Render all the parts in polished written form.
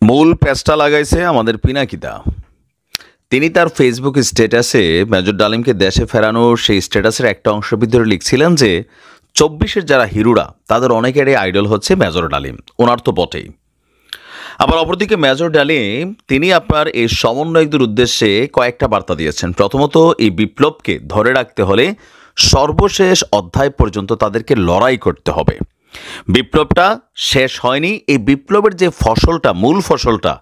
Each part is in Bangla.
মূল প্যাচটা লাগাইছে আমাদের পিনাকিদা। তিনি তার ফেসবুক স্ট্যাটাসে মেজর ডালিমকে দেশে ফেরানোর সেই স্ট্যাটাসের একটা অংশের ভিতরে লিখছিলেন যে 24-এর যারা হিরোরা তাদের অনেকেরই আইডল হচ্ছে মেজর ডালিম, ওনার তো বটেই। আবার অপরদিকে মেজর ডালিম তিনি আপনার এই সমন্বয়কদের উদ্দেশ্যে কয়েকটা বার্তা দিয়েছেন। প্রথমত, এই বিপ্লবকে ধরে রাখতে হলে সর্বশেষ অধ্যায় পর্যন্ত তাদেরকে লড়াই করতে হবে। বিপ্লবটা শেষ হয়নি, এই বিপ্লবের যে ফসলটা, মূল ফসলটা,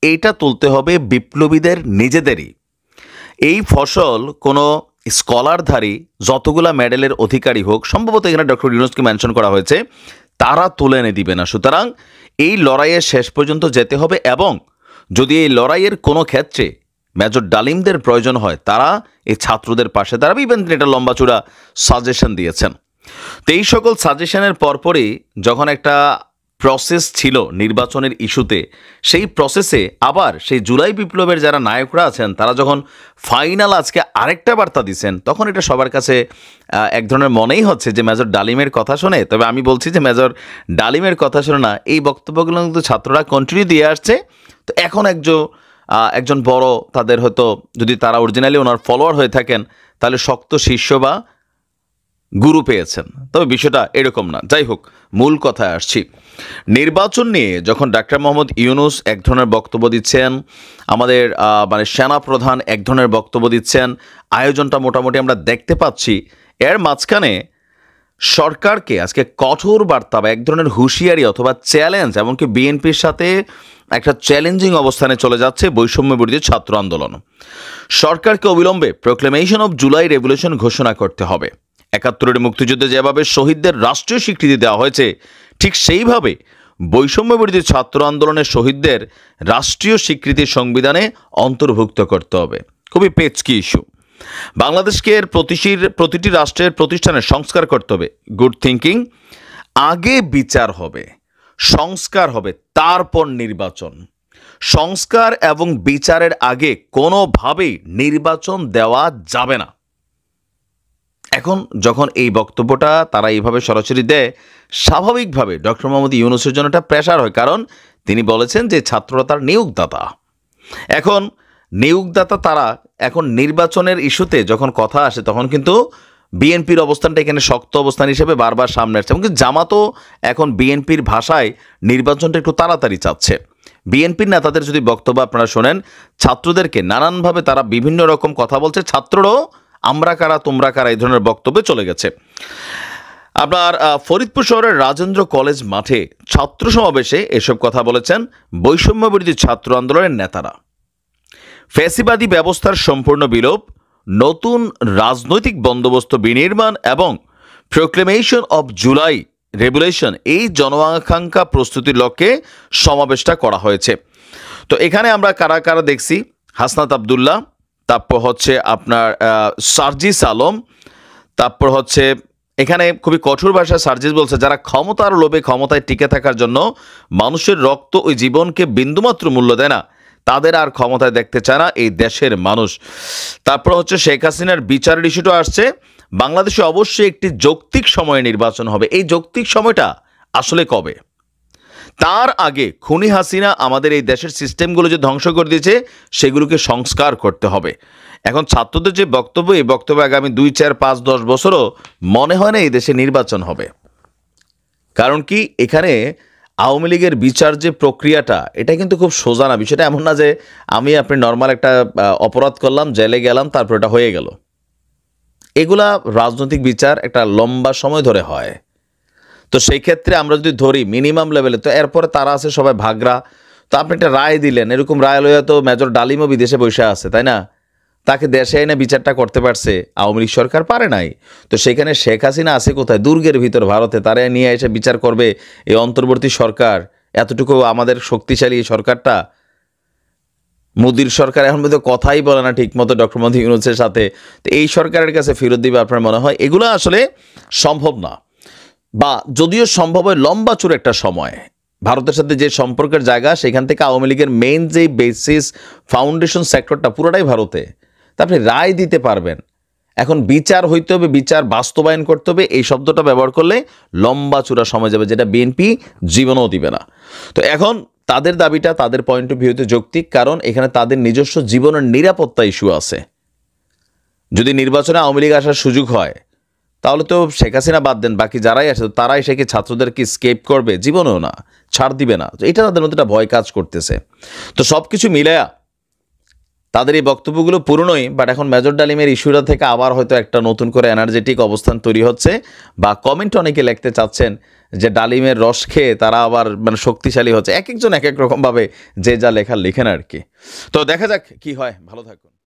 এইটা তুলতে হবে বিপ্লবীদের নিজেদেরই। এই ফসল কোনো স্কলারধারী যতগুলা মেডেলের অধিকারী হোক, সম্ভবত এখানে ডক্টর ইউনূসকে মেনশন করা হয়েছে, তারা তুলে এনে দিবে না। সুতরাং এই লড়াইয়ের শেষ পর্যন্ত যেতে হবে এবং যদি এই লড়াইয়ের কোনো ক্ষেত্রে মেজর ডালিমদের প্রয়োজন হয়, তারা এই ছাত্রদের পাশে দাঁড়াবে। ইভেন তিনি একটা লম্বাচূড়া সাজেশন দিয়েছেন। তো এই সকল সাজেশনের পরপরই যখন একটা প্রসেস ছিল নির্বাচনের ইস্যুতে, সেই প্রসেসে আবার সেই জুলাই বিপ্লবের যারা নায়করা আছেন তারা যখন ফাইনাল আজকে আরেকটা বার্তা দিচ্ছেন, তখন এটা সবার কাছে এক ধরনের মনেই হচ্ছে যে মেজর ডালিমের কথা শুনে। তবে আমি বলছি যে মেজর ডালিমের কথা শুনে না, এই বক্তব্যগুলো কিন্তু ছাত্ররা কন্টিনিউ দিয়ে আসছে। তো এখন একজন বড়, তাদের হয়তো যদি তারা অরিজিনালি ওনার ফলোয়ার হয়ে থাকেন, তাহলে শক্ত শিষ্য বা গুরু পেয়েছেন। তবে বিষয়টা এরকম না। যাই হোক, মূল কথায় আসছি। নির্বাচন নিয়ে যখন ডাক্তার মোহাম্মদ ইউনূস এক ধরনের বক্তব্য দিচ্ছেন, আমাদের সেনাপ্রধান এক ধরনের বক্তব্য দিচ্ছেন, আয়োজনটা মোটামুটি আমরা দেখতে পাচ্ছি, এর মাঝখানে সরকারকে আজকে কঠোর বার্তা বা এক ধরনের হুঁশিয়ারি অথবা চ্যালেঞ্জ, এমনকি বিএনপির সাথে একটা চ্যালেঞ্জিং অবস্থানে চলে যাচ্ছে বৈষম্য বিরোধী ছাত্র আন্দোলন। সরকারকে অবিলম্বে প্রোক্লেমেশন অফ জুলাই রেভলিউশন ঘোষণা করতে হবে। ৭১-এর মুক্তিযুদ্ধে যেভাবে শহীদদের রাষ্ট্রীয় স্বীকৃতি দেওয়া হয়েছে, ঠিক সেইভাবে বৈষম্য বিরোধী ছাত্র আন্দোলনের শহীদদের রাষ্ট্রীয় স্বীকৃতি সংবিধানে অন্তর্ভুক্ত করতে হবে। খুবই পেচকি ইস্যু। বাংলাদেশকে প্রতিটি রাষ্ট্রের প্রতিষ্ঠানে সংস্কার করতে হবে। Good thinking. আগে বিচার হবে, সংস্কার হবে, তারপর নির্বাচন। সংস্কার এবং বিচারের আগে কোনোভাবেই নির্বাচন দেওয়া যাবে না। এখন যখন এই বক্তব্যটা তারা এইভাবে সরাসরি দেয়, স্বাভাবিকভাবে ডক্টর মোহাম্মদ ইউনূসের জন্য একটা প্রেশার হয়, কারণ তিনি বলেছেন যে ছাত্ররা তার নিয়োগদাতা। এখন নিয়োগদাতা তারা, এখন নির্বাচনের ইস্যুতে যখন কথা আসে, তখন কিন্তু বিএনপির অবস্থানটা এখানে শক্ত অবস্থান হিসেবে বারবার সামনে আসছে। এমনকি জামাতও এখন বিএনপির ভাষায় নির্বাচনটা একটু তাড়াতাড়ি চাচ্ছে। বিএনপির নেতাদের যদি বক্তব্য আপনারা শোনেন, ছাত্রদেরকে নানানভাবে তারা বিভিন্ন রকম কথা বলছে, ছাত্ররাও আমরা কারা তোমরা কারা এই ধরনের বক্তব্যে চলে গেছে। আপনার ফরিদপুর শহরের রাজেন্দ্র কলেজ মাঠে ছাত্র সমাবেশে এসব কথা বলেছেন বৈষম্য বিরোধী ছাত্র আন্দোলনের নেতারা। ফ্যাসিবাদী ব্যবস্থার সম্পূর্ণ বিলোপ, নতুন রাজনৈতিক বন্দোবস্ত বিনির্মাণ এবং প্রোক্লেমেশন অব জুলাই রেভলিউশন, এই জনআকাঙ্ক্ষা প্রস্তুতির লক্ষ্যে সমাবেশটা করা হয়েছে। তো এখানে আমরা কারা কারা দেখছি, হাসনাত আবদুল্লাহ, তারপর হচ্ছে আপনার সার্জিস আলম, তারপর হচ্ছে এখানে খুবই কঠোর ভাষায় সার্জিস বলছে, যারা ক্ষমতার লোভে ক্ষমতায় টিকে থাকার জন্য মানুষের রক্ত ওই জীবনকে বিন্দুমাত্র মূল্য দেয় না, তাদের আর ক্ষমতায় দেখতে চায় না এই দেশের মানুষ। তারপর হচ্ছে শেখ হাসিনার বিচারের ইস্যুটা আসছে। বাংলাদেশে অবশ্যই একটি যৌক্তিক সময়ে নির্বাচন হবে। এই যৌক্তিক সময়টা আসলে কবে? তার আগে খুনি হাসিনা আমাদের এই দেশের সিস্টেমগুলো যে ধ্বংস করে দিয়েছে, সেগুলোকে সংস্কার করতে হবে। এখন ছাত্রদের যে বক্তব্য, এই বক্তব্য আগামী 2, 4, 5, 10 বছরও মনে হয় না এই দেশে নির্বাচন হবে। কারণ কি, এখানে আওয়ামী লীগের বিচার যে প্রক্রিয়াটা, এটা কিন্তু খুব সোজা না। বিষয়টা এমন না যে আপনি নর্মাল একটা অপরাধ করলাম, জেলে গেলাম, তারপর এটা হয়ে গেল। এগুলা রাজনৈতিক বিচার একটা লম্বা সময় ধরে হয়। তো সেই ক্ষেত্রে আমরা যদি ধরি মিনিমাম লেভেলে, তো এরপরে তারা আছে সবাই ভাগরা। তো আপনি একটা রায় দিলেন, এরকম রায় লইয়া তো মেজর ডালিমও বিদেশে বসে আছে, তাই না? তাকে দেশে এনে বিচারটা করতে পারছে, আওয়ামী লীগ সরকার পারে নাই। তো সেখানে শেখ হাসিনা আছে কোথায়? দুর্গের ভিতর ভারতে। তারা নিয়ে এসে বিচার করবে এই অন্তর্বর্তী সরকার। এতটুকু আমাদের শক্তিশালী এই সরকারটা, মোদির সরকার এখন পর্যন্ত কথাই বলে না ঠিক মতো ডক্টর মোহাম্মদ ইউনূসের সাথে। তো এই সরকারের কাছে ফেরত দিবে আপনার মনে হয়? এগুলো আসলে সম্ভব না, বা যদিও সম্ভব হয় লম্বা চূড় একটা সময়। ভারতের সাথে যে সম্পর্কের জায়গা, সেখান থেকে আওয়ামী লীগের মেইন যে বেসিস ফাউন্ডেশন সেক্টরটা পুরোটাই ভারতে। তা আপনি রায় দিতে পারবেন। এখন বিচার হইতে হবে, বিচার বাস্তবায়ন করতে হবে, এই শব্দটা ব্যবহার করলে লম্বা চূড়া সময় যাবে, যেটা বিএনপি জীবনেও দিবে না। তো এখন তাদের দাবিটা তাদের পয়েন্ট অফ ভিউতে যৌক্তিক, কারণ এখানে তাদের নিজস্ব জীবনের নিরাপত্তা ইস্যু আছে। যদি নির্বাচনে আওয়ামী লীগ আসার সুযোগ হয় তাহলে তো শেখ হাসিনা বাদ দেন, বাকি যারাই আসে তারাই সে কি ছাত্রদেরকে স্কেপ করবে? জীবনেও না, ছাড় দিবে না। এটা তাদের মধ্যে একটা ভয় কাজ করতেছে। তো সব কিছু মিলায়া তাদের এই বক্তব্যগুলো পুরনোই, বাট এখন মেজর ডালিমের ইস্যুটা থেকে আবার হয়তো একটা নতুন করে এনার্জেটিক অবস্থান তৈরি হচ্ছে, বা কমেন্ট অনেকে লিখতে চাচ্ছেন যে ডালিমের রস খেয়ে তারা আবার মানে শক্তিশালী হচ্ছে। এক একজন এক এক রকমভাবে যে যা লেখার লিখেন আর কি। তো দেখা যাক কি হয়। ভালো থাকুন।